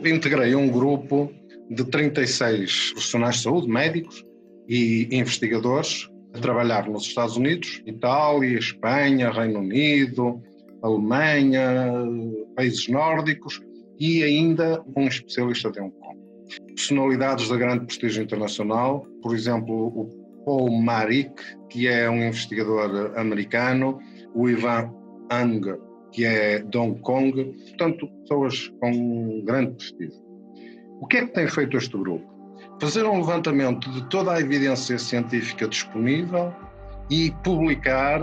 integrei um grupo de 36 profissionais de saúde, médicos e investigadores, a trabalhar nos Estados Unidos, Itália, Espanha, Reino Unido, Alemanha, países nórdicos e ainda um especialista de Hong Kong. Personalidades de grande prestígio internacional, por exemplo, o Paul Marik, que é um investigador americano, o Ivan Ang, que é de Hong Kong, portanto, pessoas com grande prestígio. O que é que tem feito este grupo? Fazer um levantamento de toda a evidência científica disponível e publicar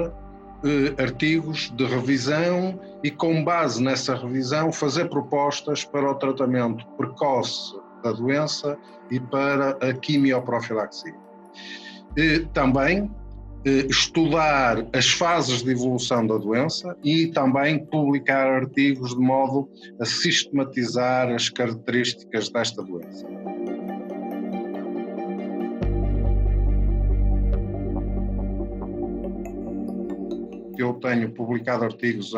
artigos de revisão e, com base nessa revisão, fazer propostas para o tratamento precoce da doença e para a quimioprofilaxia. Também estudar as fases de evolução da doença e também publicar artigos de modo a sistematizar as características desta doença. Eu tenho publicado artigos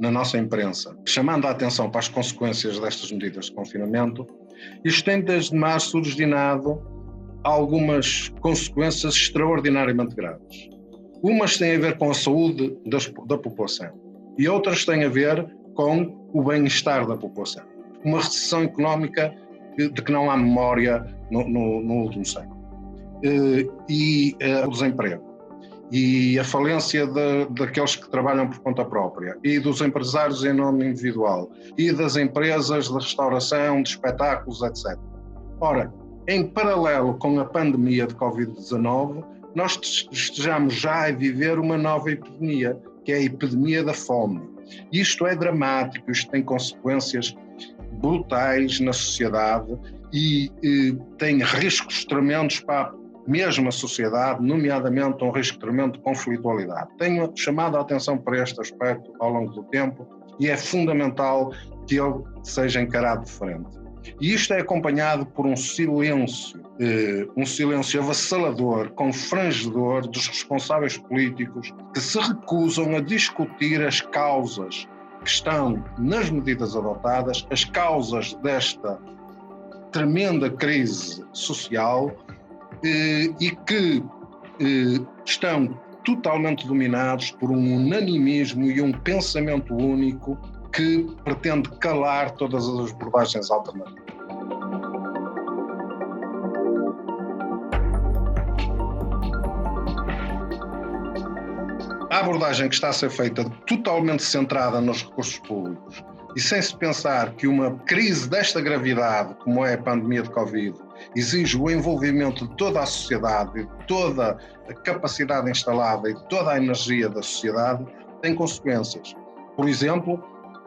na nossa imprensa, chamando a atenção para as consequências destas medidas de confinamento. Isto tem desde março originado algumas consequências extraordinariamente graves. Umas têm a ver com a saúde da população e outras têm a ver com o bem-estar da população. Uma recessão económica de que não há memória no último século. E o desemprego. E a falência daqueles que trabalham por conta própria, e dos empresários em nome individual, e das empresas de restauração, de espetáculos, etc. Ora, em paralelo com a pandemia de Covid-19, nós estejamos já a viver uma nova epidemia, que é a epidemia da fome. Isto é dramático, isto tem consequências brutais na sociedade e tem riscos tremendos para a mesma sociedade, nomeadamente um risco tremendo de conflitualidade. Tenho chamado a atenção para este aspecto ao longo do tempo e é fundamental que ele seja encarado de frente. E isto é acompanhado por um silêncio avassalador, confrangedor dos responsáveis políticos que se recusam a discutir as causas que estão nas medidas adotadas, as causas desta tremenda crise social e que estão totalmente dominados por um unanimismo e um pensamento único que pretende calar todas as abordagens alternativas. A abordagem que está a ser feita totalmente centrada nos recursos públicos e sem se pensar que uma crise desta gravidade, como é a pandemia de Covid, exige o envolvimento de toda a sociedade e de toda a capacidade instalada e de toda a energia da sociedade, tem consequências. Por exemplo,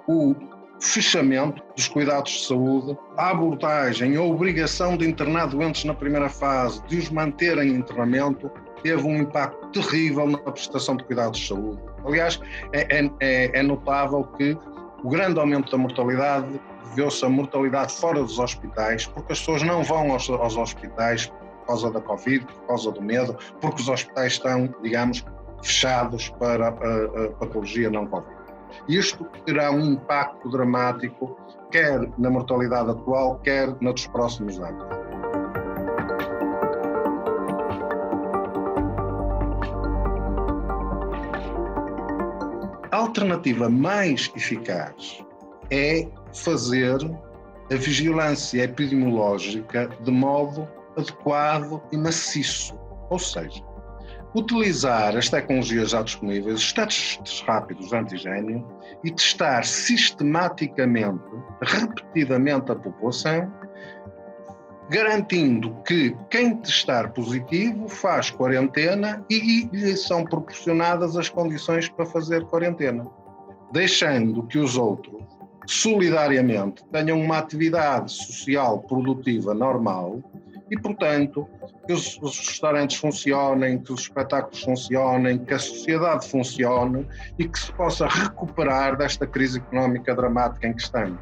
o fechamento dos cuidados de saúde, a abordagem, a obrigação de internar doentes na primeira fase, de os manterem em internamento, teve um impacto terrível na prestação de cuidados de saúde. Aliás, é notável que o grande aumento da mortalidade deveu-se à mortalidade fora dos hospitais, porque as pessoas não vão aos hospitais por causa da Covid, por causa do medo, porque os hospitais estão, digamos, fechados para a patologia não Covid. Isto terá um impacto dramático, quer na mortalidade atual, quer na dos próximos anos. A alternativa mais eficaz é fazer a vigilância epidemiológica de modo adequado e maciço, ou seja, utilizar as tecnologias já disponíveis, os testes rápidos de antigênio e testar sistematicamente, repetidamente a população, garantindo que quem testar positivo faz quarentena e lhe são proporcionadas as condições para fazer quarentena, deixando que os outros, solidariamente, tenham uma atividade social produtiva normal e, portanto, que os restaurantes funcionem, que os espetáculos funcionem, que a sociedade funcione e que se possa recuperar desta crise económica dramática em que estamos.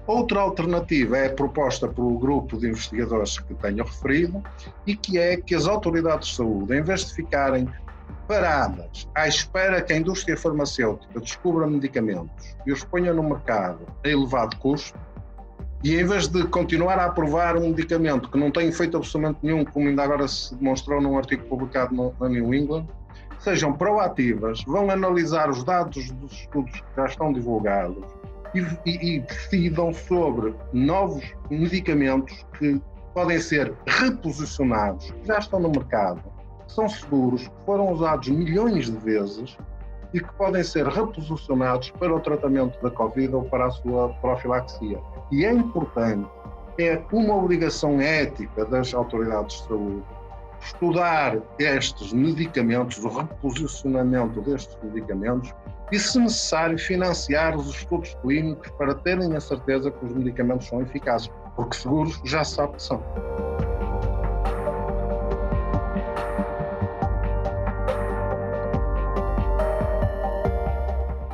Outra alternativa é proposta pelo grupo de investigadores que tenho referido e que é que as autoridades de saúde, em vez de ficarem paradas à espera que a indústria farmacêutica descubra medicamentos e os ponha no mercado a elevado custo, E em vez de continuar a aprovar um medicamento que não tem efeito absolutamente nenhum, como ainda agora se demonstrou num artigo publicado na New England, sejam proativas, vão analisar os dados dos estudos que já estão divulgados e decidam sobre novos medicamentos que podem ser reposicionados, que já estão no mercado, que são seguros, que foram usados milhões de vezes e que podem ser reposicionados para o tratamento da Covid ou para a sua profilaxia. E é importante, é uma obrigação ética das autoridades de saúde estudar estes medicamentos, o reposicionamento destes medicamentos e, se necessário, financiar os estudos clínicos para terem a certeza que os medicamentos são eficazes, porque seguros já se sabe que são.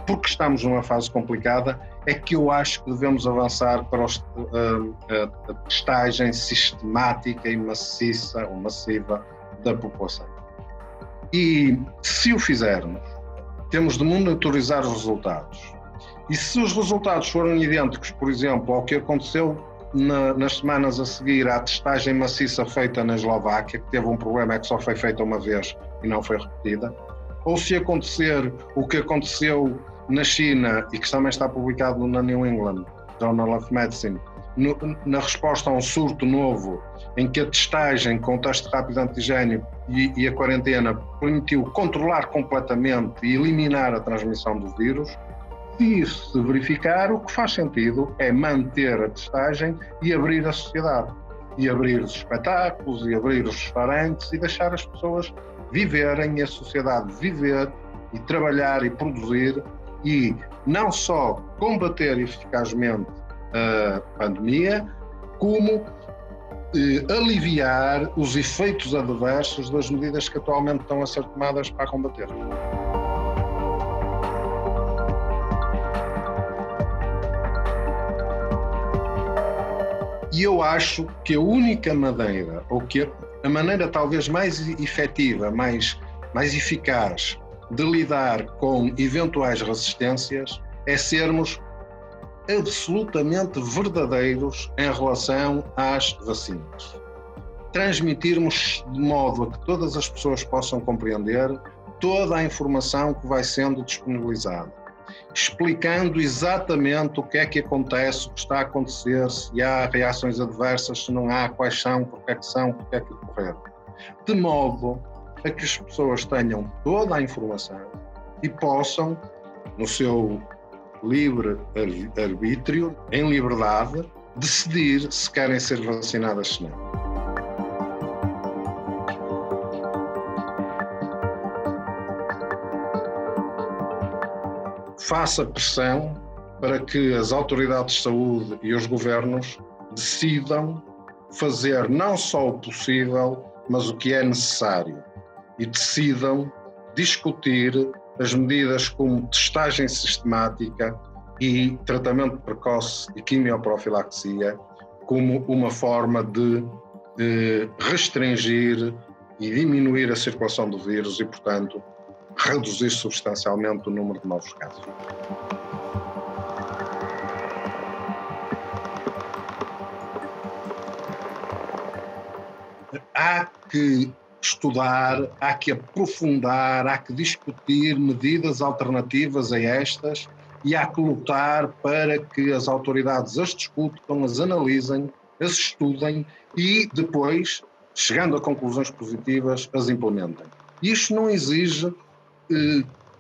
Porque estamos numa fase complicada, é que eu acho que devemos avançar para a testagem sistemática e maciça ou massiva da população. E se o fizermos, temos de monitorizar os resultados. E se os resultados forem idênticos, por exemplo, ao que aconteceu nas semanas a seguir à testagem maciça feita na Eslováquia, que teve um problema, é que só foi feita uma vez e não foi repetida, ou se acontecer o que aconteceu na China e que também está publicado na New England Journal of Medicine, na resposta a um surto novo, em que a testagem com o teste rápido antigénico e a quarentena permitiu controlar completamente e eliminar a transmissão do vírus, se isso se verificar, o que faz sentido é manter a testagem e abrir a sociedade, e abrir os espetáculos, e abrir os restaurantes, e deixar as pessoas viverem, a sociedade viver e trabalhar e produzir, e não só combater eficazmente a pandemia, como aliviar os efeitos adversos das medidas que atualmente estão a ser tomadas para combater. E eu acho que a única maneira, ou que a maneira talvez mais efetiva, mais eficaz de lidar com eventuais resistências é sermos absolutamente verdadeiros em relação às vacinas. Transmitirmos de modo a que todas as pessoas possam compreender toda a informação que vai sendo disponibilizada, explicando exatamente o que é que acontece, o que está a acontecer, se há reações adversas, se não há, quais são, porque é que ocorreram. De modo a que as pessoas tenham toda a informação e possam, no seu livre arbítrio, em liberdade, decidir se querem ser vacinadas, se não. Faça pressão para que as autoridades de saúde e os governos decidam fazer não só o possível, mas o que é necessário, e decidam discutir as medidas como testagem sistemática e tratamento precoce e quimioprofilaxia como uma forma de restringir e diminuir a circulação do vírus e, portanto, reduzir substancialmente o número de novos casos. Há que estudar, há que aprofundar, há que discutir medidas alternativas a estas e há que lutar para que as autoridades as discutam, as analisem, as estudem e depois, chegando a conclusões positivas, as implementem. Isto não exige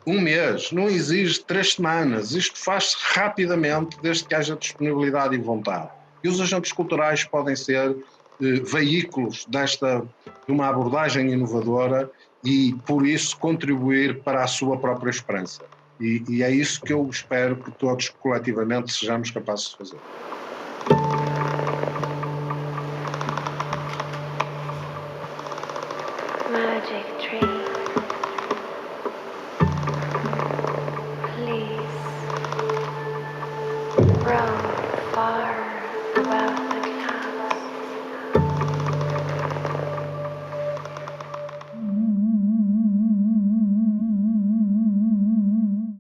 um mês, não exige 3 semanas, isto faz-se rapidamente desde que haja disponibilidade e vontade. E os agentes culturais podem ser veículos de uma abordagem inovadora e, por isso, contribuir para a sua própria esperança. E é isso que eu espero que todos coletivamente sejamos capazes de fazer. Magic Tree.